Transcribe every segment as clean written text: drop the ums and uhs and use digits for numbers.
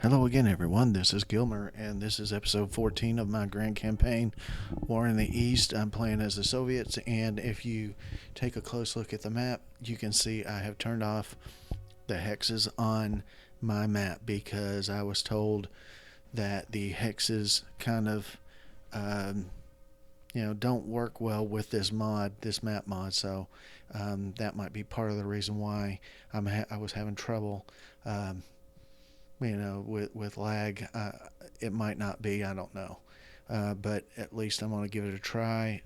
Hello again, everyone. This is Gilmer, and this is episode 14 of my grand campaign, War in the East. I'm playing as the Soviets, and if you take a close look at the map, you can see I have turned off the hexes on my map because I was told that the hexes kind of, um, don't work well with this mod, this map mod. So that might be part of the reason why I was having trouble. With lag. It might not be. I don't know. But at least I'm going to give it a try.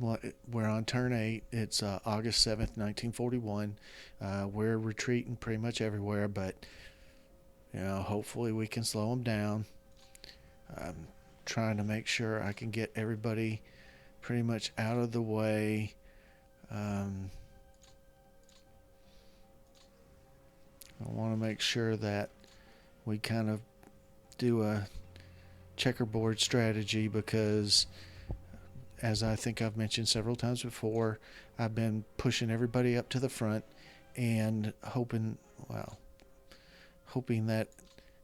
We're on turn 8. It's August 7th, 1941. We're retreating pretty much everywhere, but hopefully we can slow them down. I'm trying to make sure I can get everybody pretty much out of the way. I want to make sure that we kind of do a checkerboard strategy because, as I think I've mentioned several times before, I've been pushing everybody up to the front and hoping that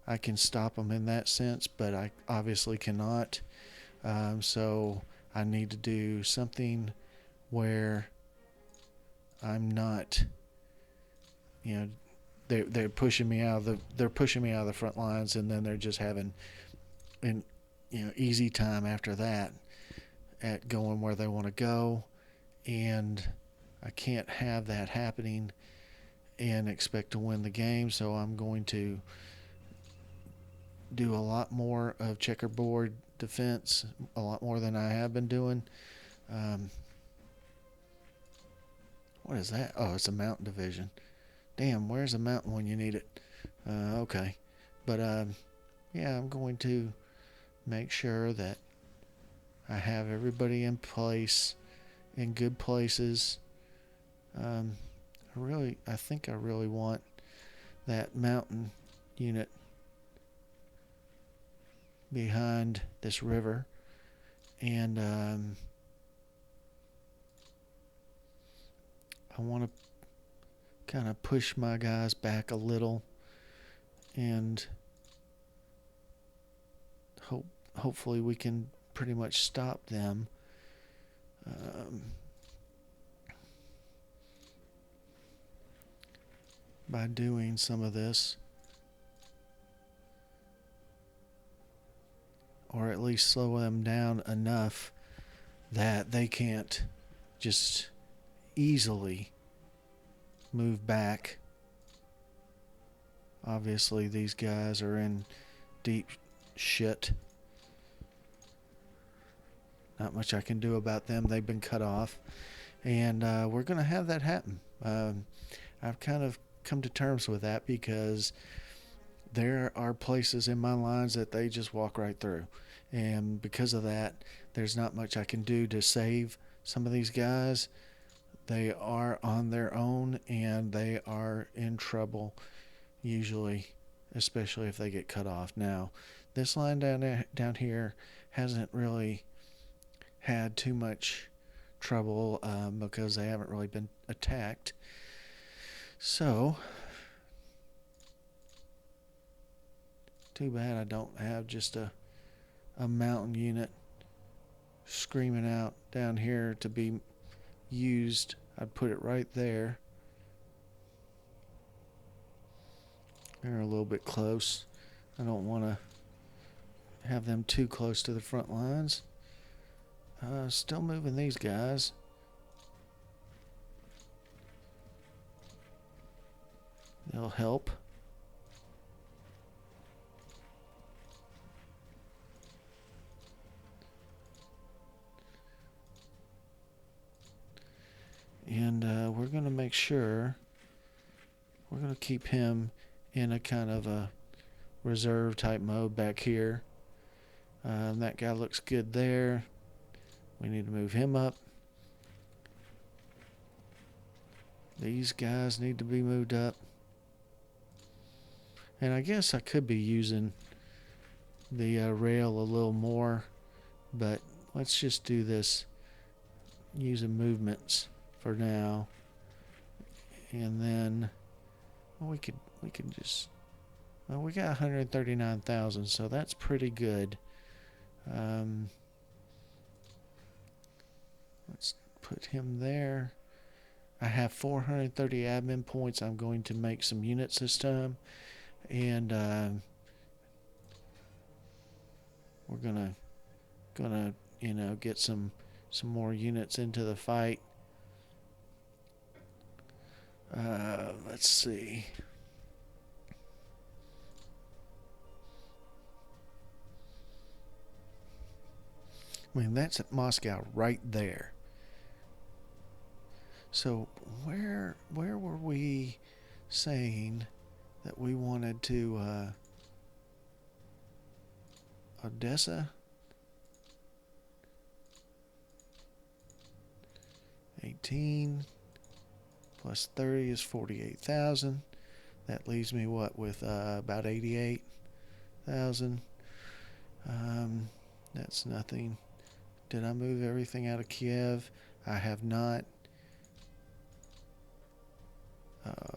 I can stop them in that sense, but I obviously cannot. So I need to do something where I'm not, you know, they're pushing me out of the front lines, and then they're just having an easy time after that at going where they want to go, and I can't have that happening and expect to win the game. So I'm going to do a lot more of checkerboard defense, a lot more than I have been doing. What is that? Oh, it's a mountain division. Damn, where's a mountain when you need it? Okay. But yeah, I'm going to make sure that I have everybody in place, in good places. I think I really want that mountain unit behind this river, and I want to kind of push my guys back a little, and hopefully we can pretty much stop them. By doing some of this, or at least slow them down enough that they can't just easily move back. Obviously, these guys are in deep shit. Not much I can do about them. They've been cut off, and we're going to have that happen. I've kind of come to terms with that because there are places in my lines that they just walk right through, and because of that, there's not much I can do to save some of these guys. They are on their own, and they are in trouble usually, especially if they get cut off. Now, this line down here hasn't really had too much trouble because they haven't really been attacked. So, too bad I don't have just a mountain unit screaming out down here to be used. I'd put it right there. They're a little bit close. I don't want to have them too close to the front lines. Still moving these guys. They'll help. And we're going to make sure we're going to keep him in a kind of a reserve type mode back here. That guy looks good there. We need to move him up. These guys need to be moved up. And I guess I could be using the rail a little more, but let's just do this using movements for now. And then Well, we could just. Well, we got 139,000, so that's pretty good. Um, let's put him there. I have 430 admin points. I'm going to make some units this time, and we're gonna get some more units into the fight. Let's see. I mean, that's at Moscow right there. So where were we saying that we wanted to Odessa? 18 plus 30 is 48,000. That leaves me what with about 88,000. That's nothing. Did I move everything out of Kiev? I have not.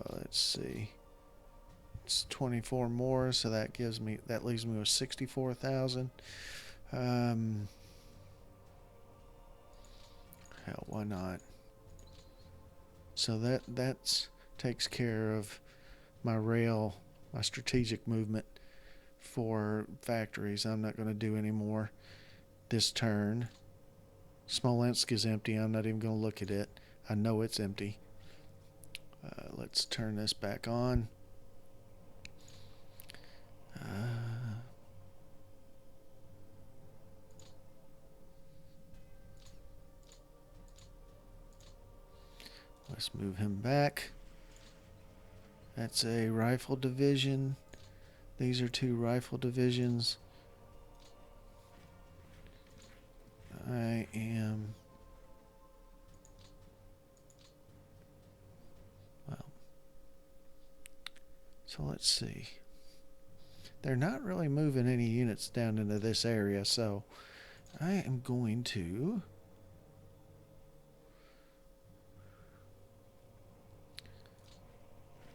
Let's see. It's 24 more, so that leaves me with 64,000. Hell, why not? So that's takes care of my strategic movement for factories. I'm not going to do any more this turn. Smolensk is empty. I'm not even going to look at it. I know it's empty. Let's turn this back on. Let's move him back. That's a rifle division. These are 2 rifle divisions. I am... Well, so let's see. They're not really moving any units down into this area, so I am going to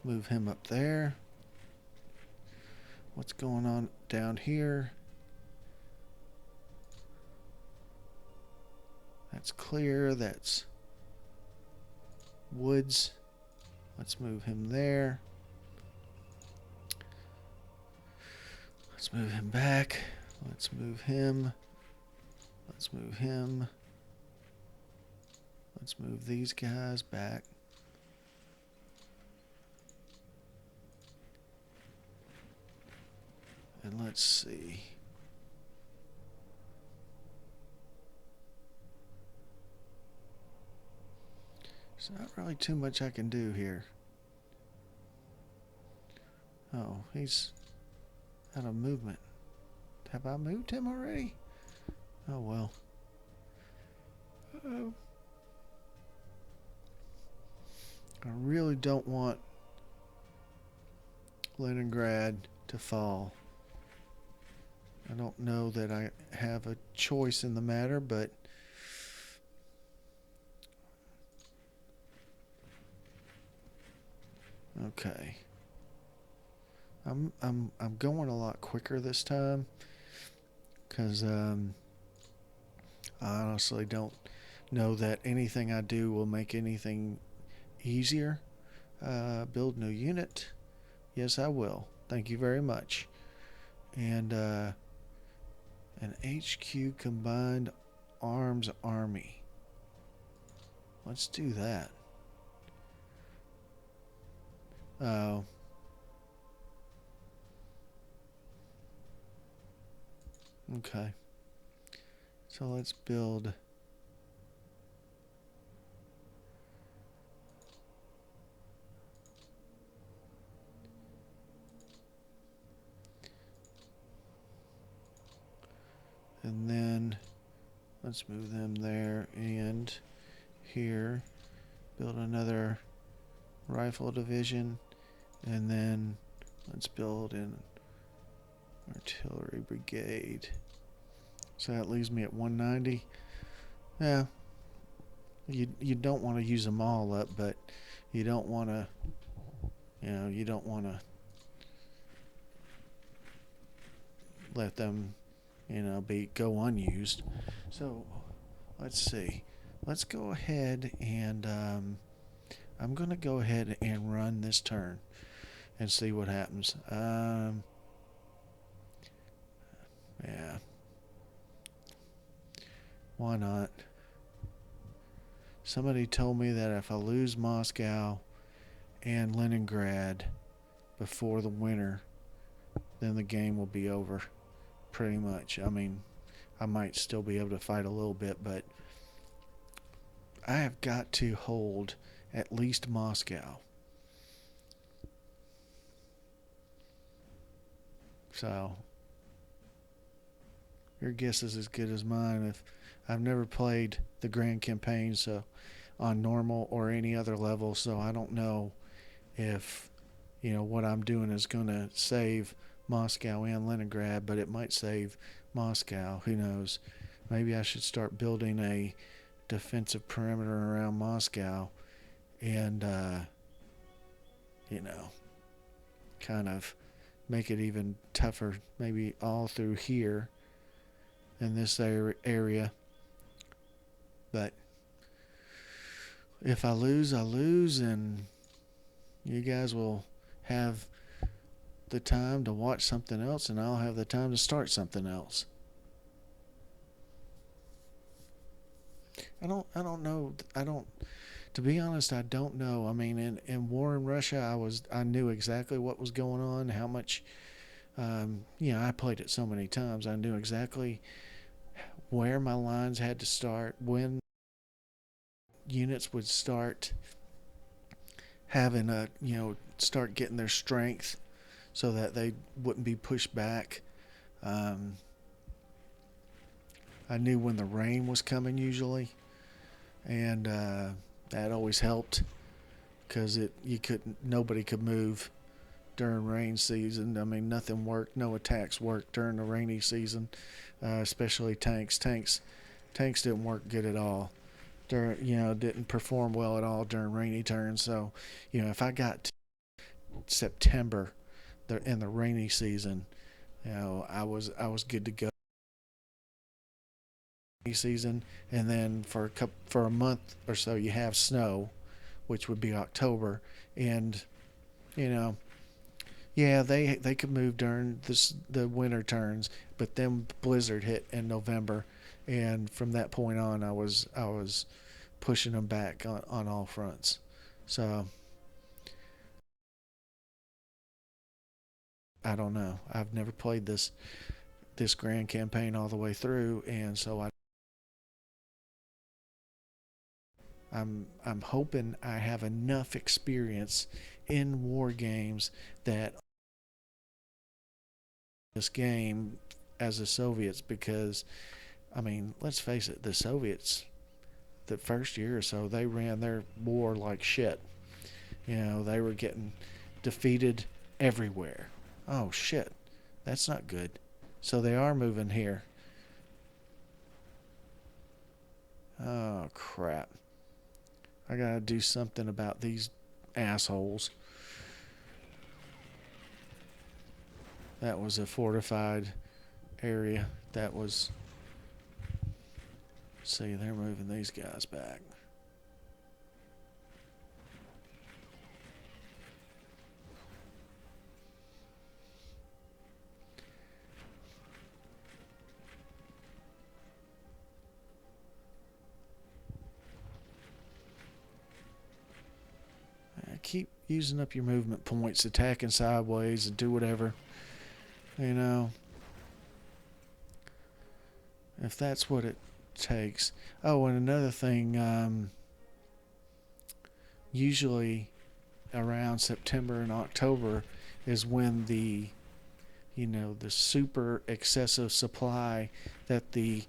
move him up there. What's going on down here? That's clear. That's woods. Let's move him there. Let's move him back. Let's move him. Let's move him. Let's move these guys back. And let's see. There's not really too much I can do here. Oh, he's out of movement. Have I moved him already? Oh well. I really don't want Leningrad to fall. I don't know that I have a choice in the matter, but okay. I'm going a lot quicker this time because I honestly don't know that anything I do will make anything easier. Build new unit. Yes, I will. Thank you very much. And an HQ combined arms army. Let's do that. Oh. Okay. So let's build and then let's move them there and here. Build another rifle division, and then let's build an artillery brigade. So that leaves me at 190. Yeah, you don't want to use them all up, but you don't want to You don't want to let them, be go unused. So let's see. Let's go ahead and I'm going to go ahead and run this turn and see what happens. Yeah, why not? Somebody told me that if I lose Moscow and Leningrad before the winter, then the game will be over. Pretty much. I mean, I might still be able to fight a little bit, but I have got to hold at least Moscow. So your guess is as good as mine. If I've never played the Grand Campaign, so on normal or any other level, so I don't know if what I'm doing is going to save Moscow and Leningrad, but it might save Moscow. Who knows? Maybe I should start building a defensive perimeter around Moscow and you know kind of make it even tougher, maybe all through here in this area. But if I lose, I lose, and you guys will have the time to watch something else, and I'll have the time to start something else. I don't know. I don't. To be honest, I don't know. I mean, in War in Russia, I knew exactly what was going on, how much. I played it so many times. I knew exactly where my lines had to start, when units would start having start getting their strength so that they wouldn't be pushed back. Um, I knew when the rain was coming usually, and that always helped because nobody could move during rain season. I mean, nothing worked, no attacks worked during the rainy season, especially tanks. Tanks didn't work good at all. Didn't perform well at all during rainy turns. So, if I got to September, in the rainy season, I was good to go. Season, and then for a month or so, you have snow, which would be October, and you know, yeah, they could move during the winter turns, but then blizzard hit in November, and from that point on, I was pushing them back on all fronts. So I don't know. I've never played this grand campaign all the way through, and so I'm hoping I have enough experience in war games that this game as the Soviets, because I mean, let's face it, the Soviets, the first year or so, they ran their war like shit. They were getting defeated everywhere. Oh shit, that's not good. So they are moving here. Oh crap. I gotta do something about these assholes. That was a fortified area. That was. See, they're moving these guys back. Keep using up your movement points, attacking sideways, and do whatever. You know, if that's what it takes. Oh, and another thing, usually around September and October is when the super excessive supply that the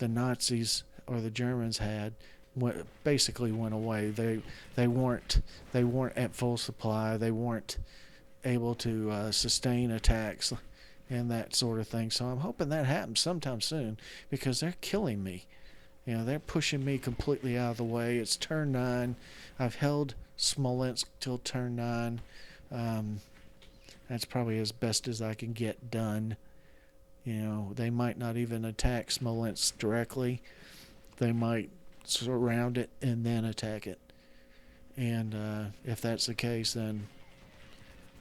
Nazis or the Germans had basically went away. They weren't at full supply. They weren't able to sustain attacks and that sort of thing. So I'm hoping that happens sometime soon because they're killing me. They're pushing me completely out of the way. It's turn 9. I've held Smolensk till turn 9. Um, that's probably as best as I can get done. They might not even attack Smolensk directly. They might surround it and then attack it. And if that's the case, then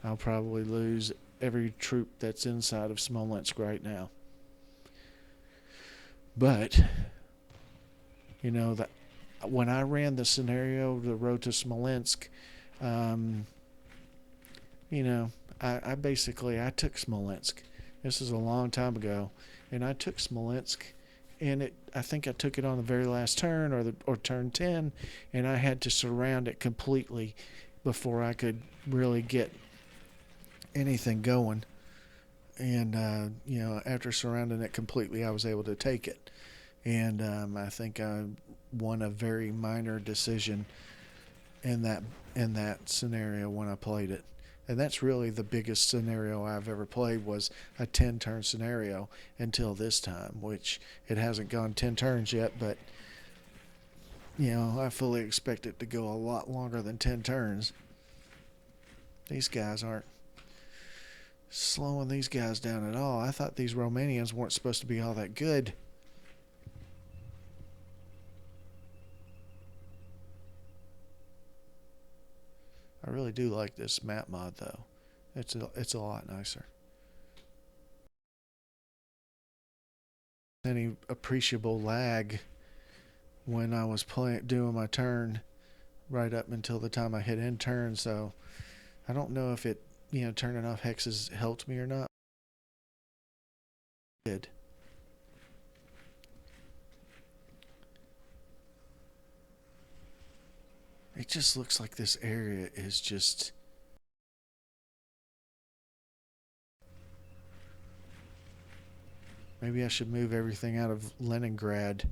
I'll probably lose every troop that's inside of Smolensk right now. But that when I ran the scenario, the road to Smolensk, um, you know, I basically I took Smolensk. This is a long time ago, and I took Smolensk, and I think I took it on the very last turn or turn 10, and I had to surround it completely before I could really get anything going. And after surrounding it completely, I was able to take it. And I think I won a very minor decision in that scenario when I played it. And that's really the biggest scenario I've ever played was a 10 turn scenario until this time, which it hasn't gone 10 turns yet, but I fully expect it to go a lot longer than 10 turns. These guys aren't slowing these guys down at all. I thought these Romanians weren't supposed to be all that good. I really do like this map mod though. It's a lot nicer. Any appreciable lag when I was doing my turn right up until the time I hit end turn, so I don't know if it turning off hexes helped me or not. It did. It just looks like this area is just maybe I should move everything out of Leningrad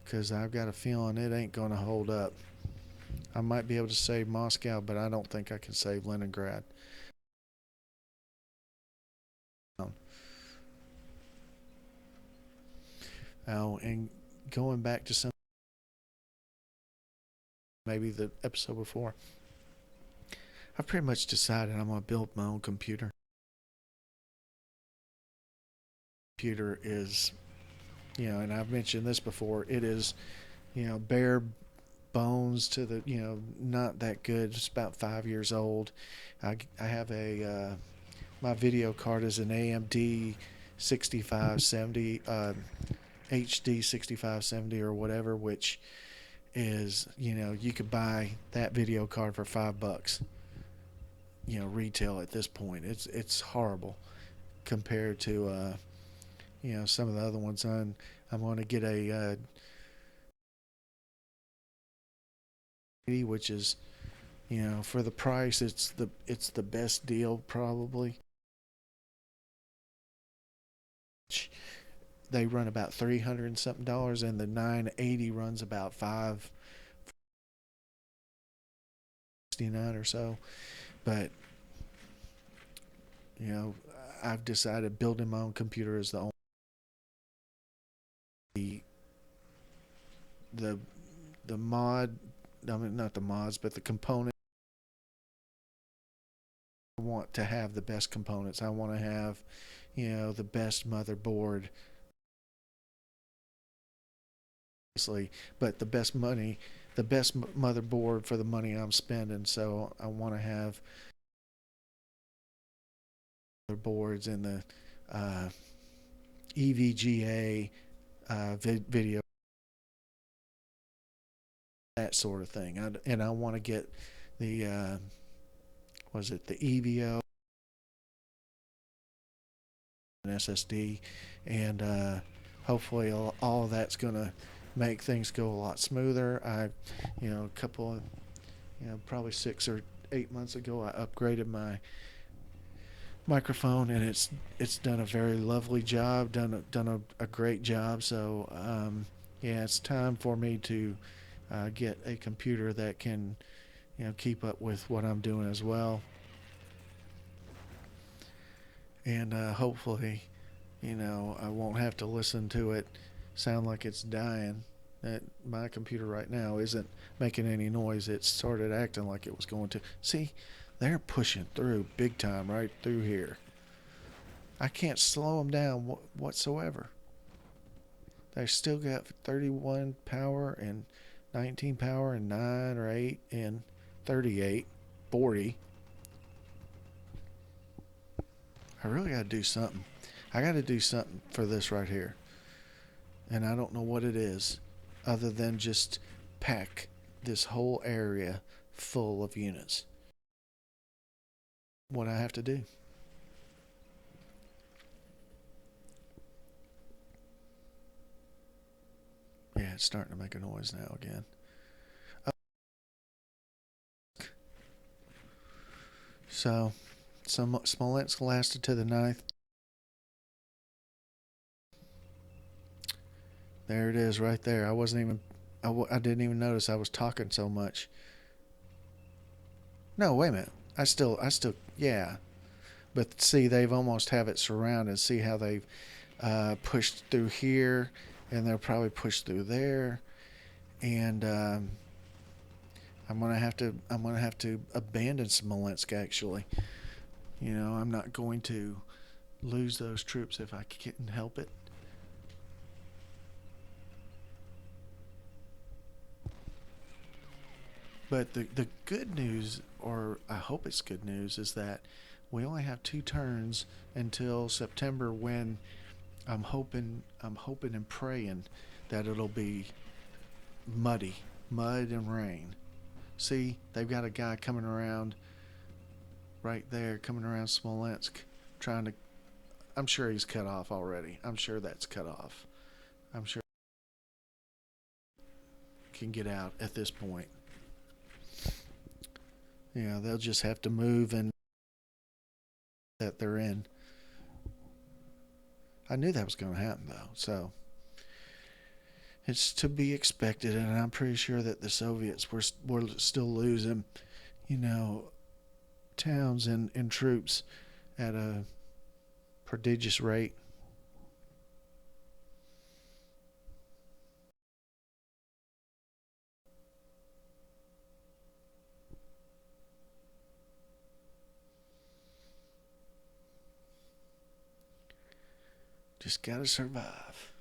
because I've got a feeling it ain't going to hold up. I might be able to save Moscow, but I don't think I can save Leningrad. Oh, and going back to some maybe the episode before, I've pretty much decided I'm going to build my own computer. Computer is, and I've mentioned this before, it is, bare bones to the, not that good. It's about 5 years old. I have my video card is an AMD 6570, HD 6570 or whatever, which is, you could buy that video card for $5, retail at this point. It's horrible compared to, some of the other ones. I'm going to get a, which is, for the price, it's the best deal probably. They run about $300 and something dollars, and the 980 runs about $569 or so. But I've decided building my own computer is the only the the mod. I mean, not the mods, but the component. I want to have the best components. I want to have, the best motherboard. Obviously, but the best motherboard for the money I'm spending. So I want to have boards in the EVGA video, that sort of thing. And I want to get the was it the EVO and SSD, and hopefully all of that's going to make things go a lot smoother. A couple of, probably 6 or 8 months ago, I upgraded my microphone, and it's done a very lovely job, done a great job. So yeah, it's time for me to get a computer that can keep up with what I'm doing as well, and hopefully I won't have to listen to it sound like it's dying. My computer right now isn't making any noise. It started acting like it was going to. See, they're pushing through big time right through here. I can't slow them down whatsoever. They still got 31 power and 19 power and 9 or 8 and 38, 40. I really got to do something. I got to do something for this right here. And I don't know what it is other than just pack this whole area full of units. What I have to do. Yeah, it's starting to make a noise now again. So, Smolensk lasted to the 9th. There it is right there. I wasn't even, I didn't even notice I was talking so much. No, wait a minute. Yeah. But see, they've almost have it surrounded. See how they've pushed through here, and they'll probably push through there, and I'm gonna have to abandon Smolensk. Actually, I'm not going to lose those troops if I can help it. But the good news, or I hope it's good news, is that we only have 2 turns until September when I'm hoping and praying that it'll be muddy, mud and rain. See, they've got a guy coming around right there, coming around Smolensk, trying to. I'm sure he's cut off already. I'm sure that's cut off. I'm sure can get out at this point. They'll just have to move and that they're in. I knew that was going to happen though, so it's to be expected, and I'm pretty sure that the Soviets were still losing, you know, towns and troops at a prodigious rate. Just gotta survive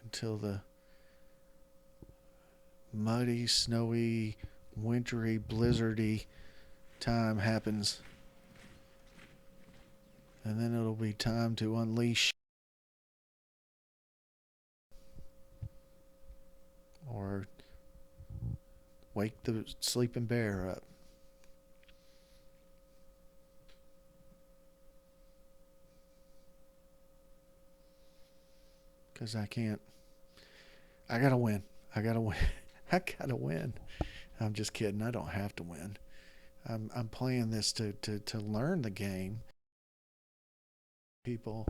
until the muddy, snowy, wintry, blizzardy time happens. And then it'll be time to unleash or wake the sleeping bear up. Because I can't. I gotta win. I gotta win. I gotta win. I'm just kidding. I don't have to win. I'm playing this to learn the game. People,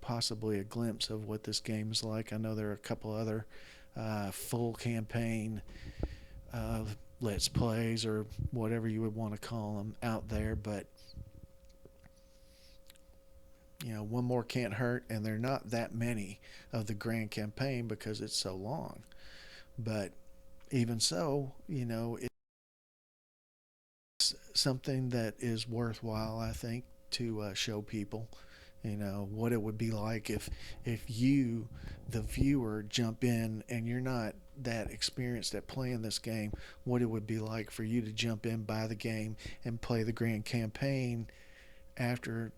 possibly a glimpse of what this game is like. I know there are a couple other full campaign uh, let's plays or whatever you would want to call them out there, but one more can't hurt, and there are not that many of the grand campaign because it's so long. But even so, it's something that is worthwhile, I think, to show people. What it would be like if you, the viewer, jump in and you're not that experienced at playing this game. What it would be like for you to jump in, buy the game, and play the grand campaign after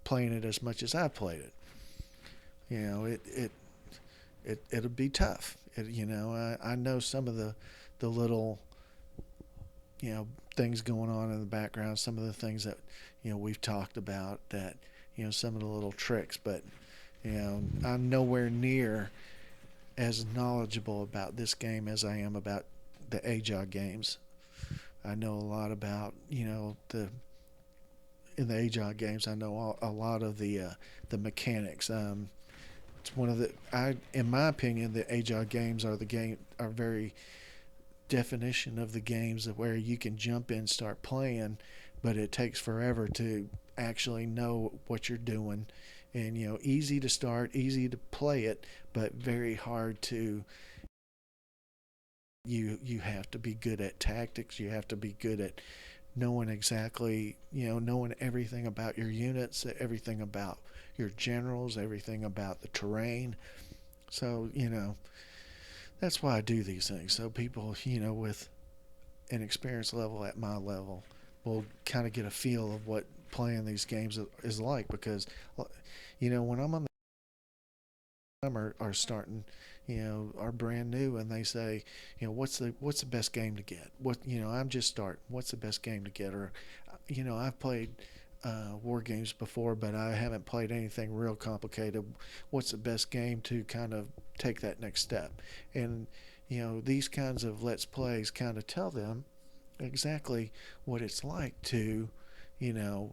playing it as much as I played it. It'll be tough. I know some of the little things going on in the background, some of the things that we've talked about, that some of the little tricks, but I'm nowhere near as knowledgeable about this game as I am about the AJOG games. I know a lot about the in the AJOG games. I know a lot of the mechanics. It's one of in my opinion, the AJOG games are very definition of the games where you can jump in, start playing, but it takes forever to actually know what you're doing and easy to start, easy to play it, but very hard to. You have to be good at tactics. You have to be good at knowing exactly, knowing everything about your units, everything about your generals, everything about the terrain. So, that's why I do these things. So people, with an experience level at my level will kind of get a feel of what playing these games is like, because, when I'm on are starting, are brand new, and they say, what's the best game to get? I'm just starting. What's the best game to get? Or, I've played war games before, but I haven't played anything real complicated. What's the best game to kind of take that next step? And these kinds of let's plays kind of tell them exactly what it's like to, you know,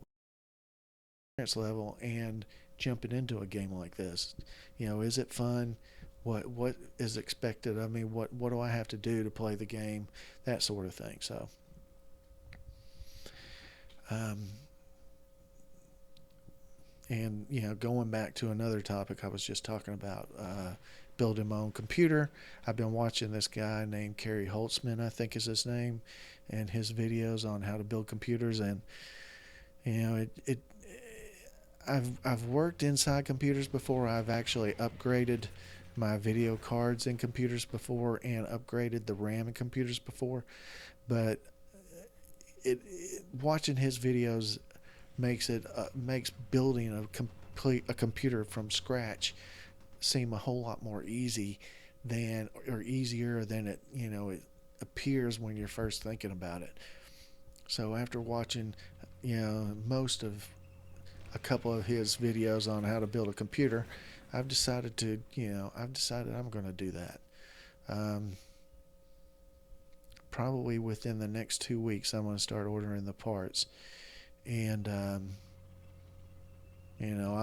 level and jumping into a game like this. Is it fun? What is expected of me? What do I have to do to play the game? That sort of thing. So, um, and going back to another topic I was just talking about, building my own computer. I've been watching this guy named Kerry Holtzman, I think is his name, and his videos on how to build computers. And it I've worked inside computers before. I've actually upgraded my video cards in computers before and upgraded the RAM in computers before. But watching his videos makes building a computer from scratch seem a whole lot more easier than it appears when you're first thinking about it. So after watching most of a couple of his videos on how to build a computer, I've decided I'm going to do that. Um, Probably within the next 2 weeks, I'm going to start ordering the parts, and I'll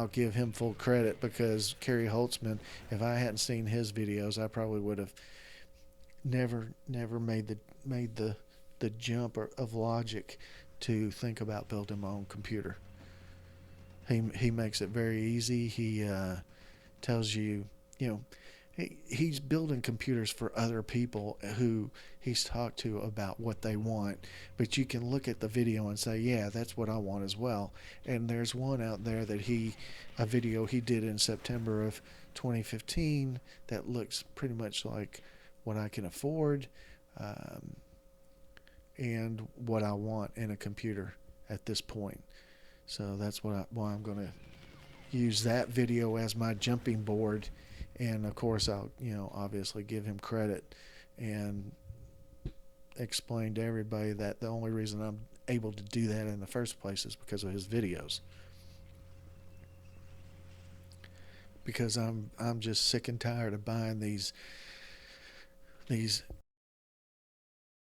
give him full credit, because Kerry Holtzman, if I hadn't seen his videos, I probably would have never made the jump of logic to think about building my own computer. He makes it very easy. He tells you, you know, he's building computers for other people who he's talked to about what they want, but you can look at the video and say, yeah, that's what I want as well. And there's one out there a video he did in September of 2015 that looks pretty much like what I can afford, um, and what I want in a computer at this point. So that's why I'm going to use that video as my jumping board. And of course, I'll obviously give him credit and explain to everybody that the only reason I'm able to do that in the first place is because of his videos. Because I'm just sick and tired of buying these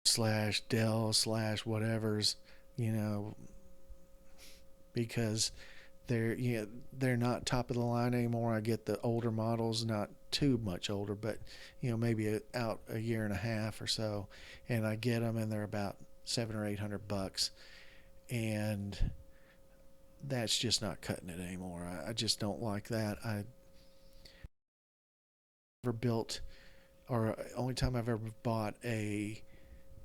slash Dell slash whatevers, you know, because they're not top of the line anymore. I get the older models, not too much older, but maybe out a year and a half or so, and I get them and they're about $700 or $800, and that's just not cutting it anymore. I just don't like that. I never built, or only time I've ever bought a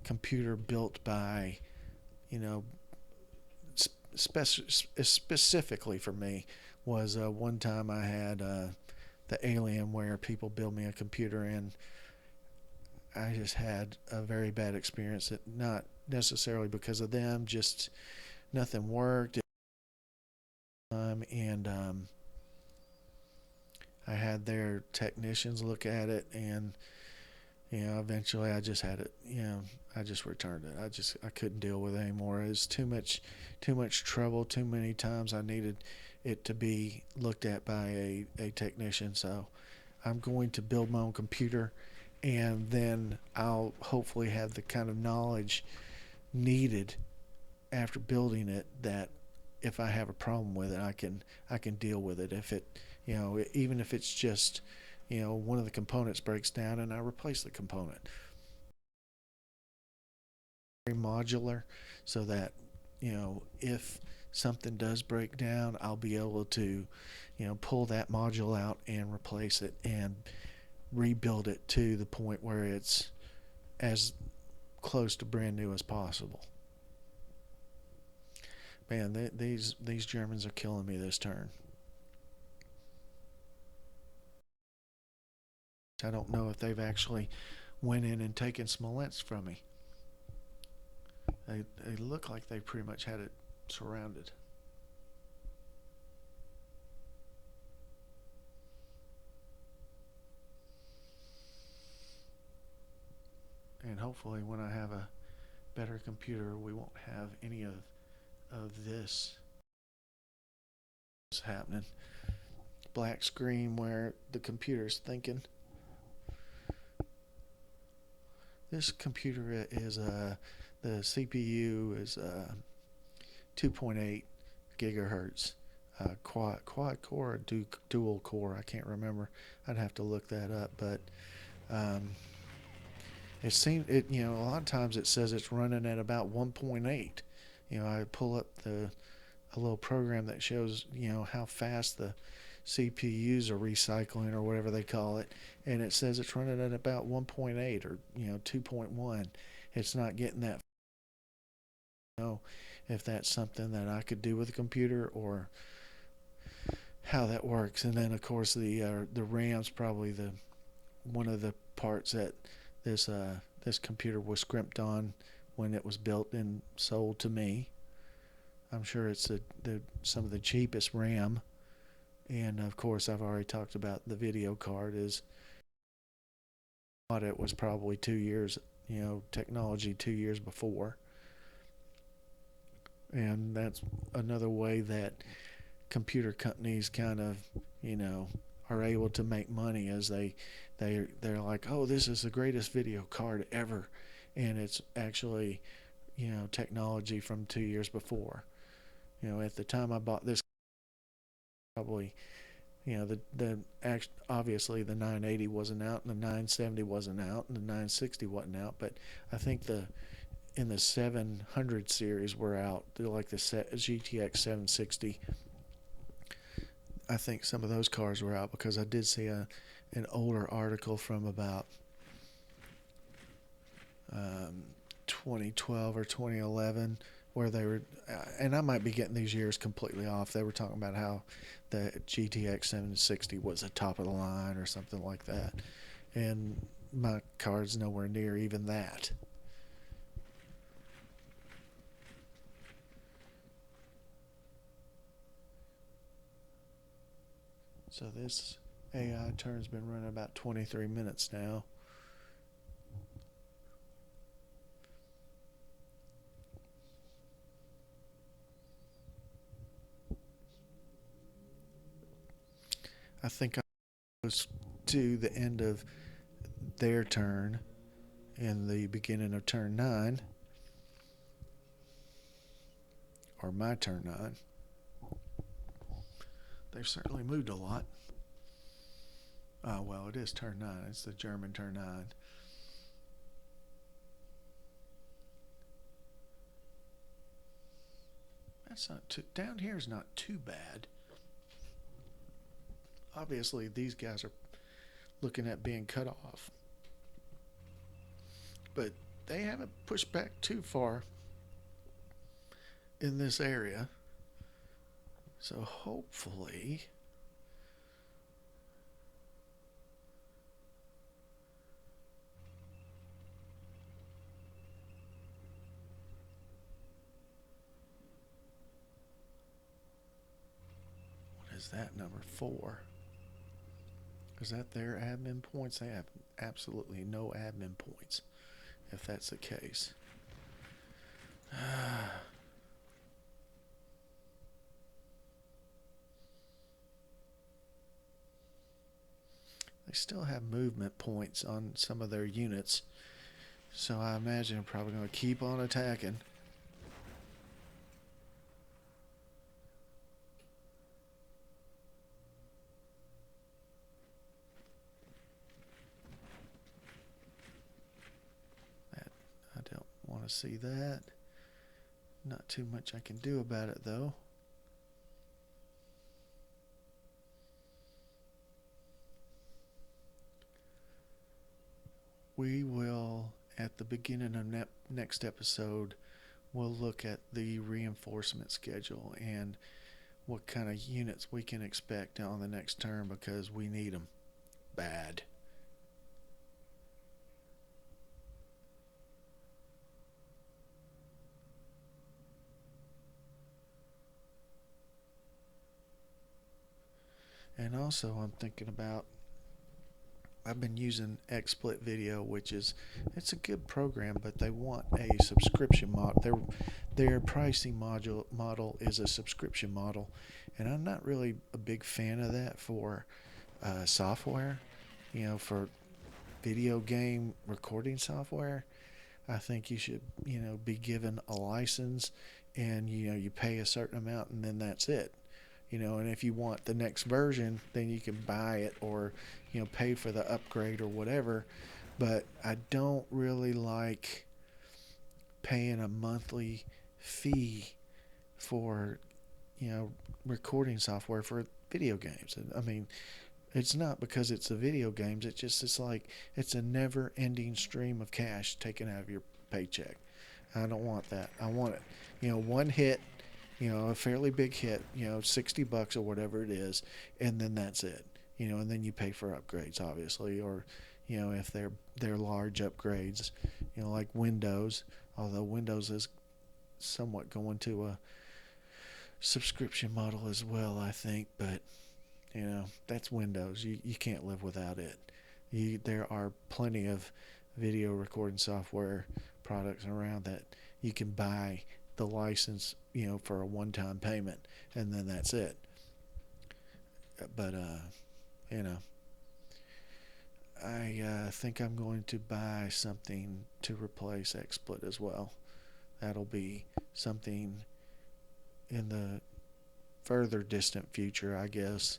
computer built by you know specifically for me was one time I had the Alienware people build me a computer, and I just had a very bad experience. It not necessarily because of them, just nothing worked. And I had their technicians look at it, and eventually I just had it. I just returned it. I couldn't deal with it anymore. It was too much trouble. Too many times I needed it to be looked at by a technician. So I'm going to build my own computer, and then I'll hopefully have the kind of knowledge needed after building it, that if I have a problem with it, I can deal with it. If it, even if it's just, one of the components breaks down and I replace the component. Very modular, so that if something does break down, I'll be able to, pull that module out and replace it and rebuild it to the point where it's as close to brand new as possible. Man, these Germans are killing me this turn. I don't know if they've actually went in and taken Smolensk from me. They look like they pretty much had it surrounded. And hopefully when I have a better computer, we won't have any of this happening. Black screen where the computer's thinking. This computer is the CPU is 2.8 gigahertz, quad core or dual core. I can't remember. I'd have to look that up, but um, a lot of times it says it's running at about 1.8. I pull up a little program that shows how fast the CPUs are recycling or whatever they call it, and it says it's running at about 1.8 or 2.1. It's not getting that. If that's something that I could do with a computer or how that works. And then of course the RAM's probably the one of the parts that this computer was scrimped on when it was built and sold to me. I'm sure it's some of the cheapest RAM. And of course, I've already talked about the video card. It was probably 2 years, technology 2 years before. And that's another way that computer companies kind of, are able to make money as they're like, oh, this is the greatest video card ever, and it's actually, technology from 2 years before. At the time I bought this, probably, obviously the 980 wasn't out, and the 970 wasn't out, and the 960 wasn't out, but I think in the 700 series were out. They're like the GTX 760. I think some of those cars were out because I did see an older article from about 2012 or 2011 where they were, and I might be getting these years completely off. They were talking about how the GTX 760 was the top of the line or something like that, and my car's nowhere near even that. So this AI turn's been running about 23 minutes now. I think I was to the end of their turn in the beginning of turn 9, or my turn 9. They've certainly moved a lot. Well, it is turn 9. It's the German turn 9. That's not too, down here is not too bad. Obviously, these guys are looking at being cut off, but they haven't pushed back too far in this area. So hopefully what is that number 4? Is that their admin points? They have absolutely no admin points if that's the case. They still have movement points on some of their units, so I imagine they're probably going to keep on attacking. I don't want to see that. Not too much I can do about it though. We will, at the beginning of next episode, we'll look at the reinforcement schedule and what kind of units we can expect on the next term because we need them bad. And also, I'm thinking about I've been using XSplit Video, which is it's a good program, but they want a subscription model. Their pricing model is a subscription model, and I'm not really a big fan of that for software. For video game recording software, I think you should be given a license, and you pay a certain amount, and then that's it. And if you want the next version, then you can buy it or pay for the upgrade or whatever. But I don't really like paying a monthly fee for recording software for video games. I mean, it's not because it's the video games. It's like it's a never-ending stream of cash taken out of your paycheck. I don't want that. I want it, one hit, a fairly big hit, $60 or whatever it is, and then that's it. And then you pay for upgrades, obviously, or if they're large upgrades, like Windows. Although Windows is somewhat going to a subscription model as well, I think, but that's Windows. You can't live without it. There are plenty of video recording software products around that you can buy the license, for a one-time payment, and then that's it. But you know, I think I'm going to buy something to replace XSplit as well. That'll be something in the further distant future, I guess,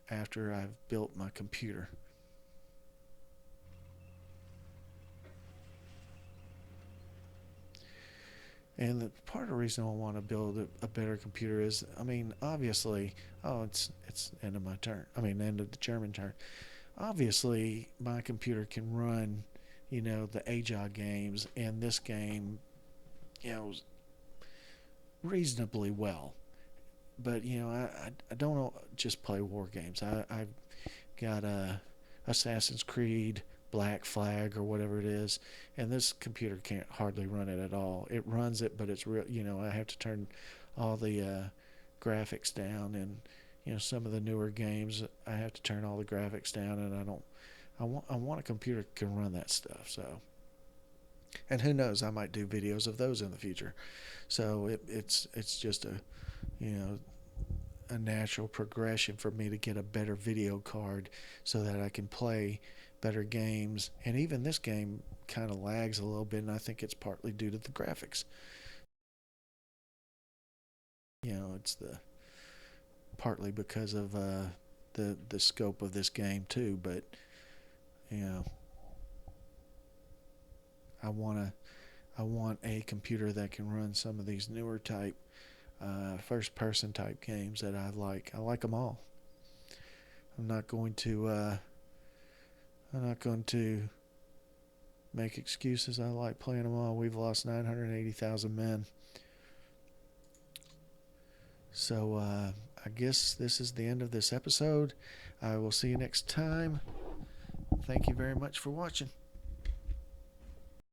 after I've built my computer. And part of the reason I want to build a better computer is, I mean, obviously, it's end of my turn. I mean, end of the German turn. Obviously, my computer can run, the AJA games and this game, you know, reasonably well. But I don't just play war games. I've got a Assassin's Creed, Black Flag, or whatever it is, and this computer can't hardly run it at all. It runs it, but it's real. I have to turn all the graphics down, and some of the newer games I have to turn all the graphics down, and I don't. I want a computer that can run that stuff. So, and who knows, I might do videos of those in the future. So it's just you know a natural progression for me to get a better video card so that I can play better games. And even this game kind of lags a little bit, and I think it's partly due to the graphics. It's the partly because of the scope of this game too. But you know, I want a computer that can run some of these newer type first person type games that I like. I like them all. I'm not going to I'm not going to make excuses. I like playing them all. We've lost 980,000 men. So I guess this is the end of this episode. I will see you next time. Thank you very much for watching.